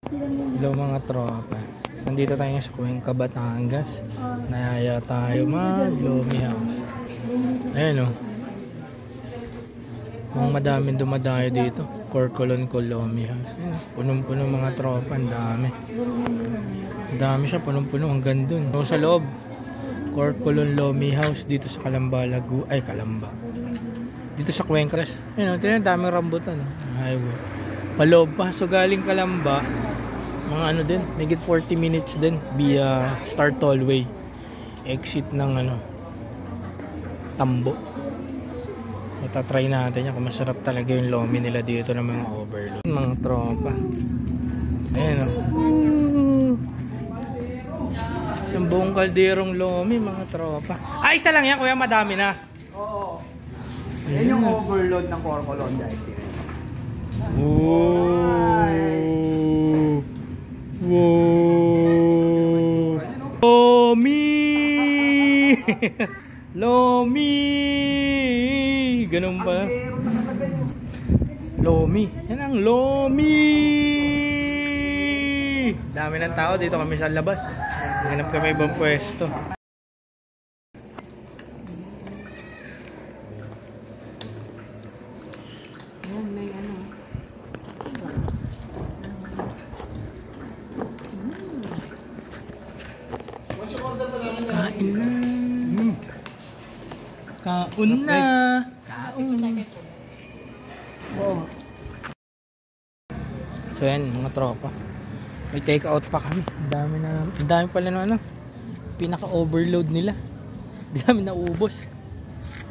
Hello mga tropa. Nandito tayo sa Cuenca, Batangas. Nayaya tayo mag-Lomi House. Ayan o. Mga madaming dumadayo dito. Corcolon Lomi House. Punong-puno mga tropa. Ang dami. Ang dami siya. Punong-puno hanggang dun. So, sa loob. Corcolon Lomi House dito sa Calamba, Calamba. Dito sa Cuenca. Ayan o. Tignan, daming rambutan. Highway. Paloob pa. So galing Calamba. Mga ano din, megit 40 minutes din via Star Tollway. Exit ng Tambo. Matatry natin yan kung masarap talaga yung lomi nila dito ng mga overload. Mga tropa. Ayan o. Isang buong kalderong lomi mga tropa. Ay, isa lang yan kuya, madami na. Oo. Yan yung overload ng Corcolon guys. Wow. Wow. Lomi. Lomi. Ganun ba? Lomi. Yan ang Lomi. Dami ng tao dito kami sa labas. Hanap kami ibang pwesto. Kain na. Kaun na. Kaun. Wow. So yan mga tropa. May take out pa kami. Ang dami pala ng pinaka-overload nila. Ang dami na ubos.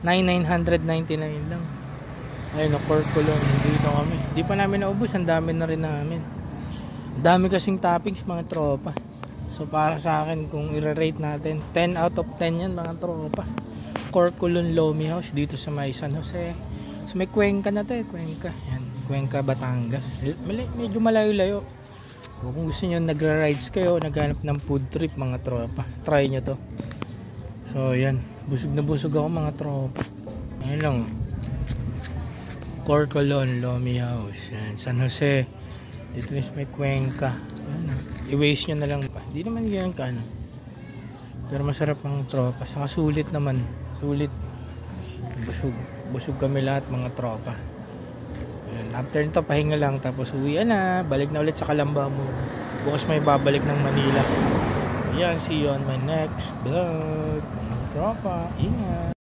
9,999 lang. Ayun, Corcolon. Dito kami. Di pa namin naubos. Ang dami na rin namin. Ang dami kasing toppings mga tropa. So para sa akin, kung i-rate natin, 10 out of 10 yan mga tropa. Corcolon Lomi House dito sa may San Jose. So may Cuenca na tayo, Cuenca. Yan, Cuenca, Batangas. Medyo malayo-layo. Kung gusto nyo nagra-rides kayo, naghanap ng food trip mga tropa, try nyo to. So yan, busog na busog ako mga tropa. Ayun lang. Corcolon Lomi House. Yan, San Jose. Dito may Cuenca. I-waste nyo na lang pa. Hindi naman ganyan ka pero masarap ang tropa. Saka sulit naman. Sulit. Busog kami lahat mga tropa. Ayan. After nito pahinga lang. Tapos uwi na. Balik na ulit sa Calamba mo. Bukas may babalik ng Manila. Ayan. See you on my next vlog. Mga tropa. Ingat.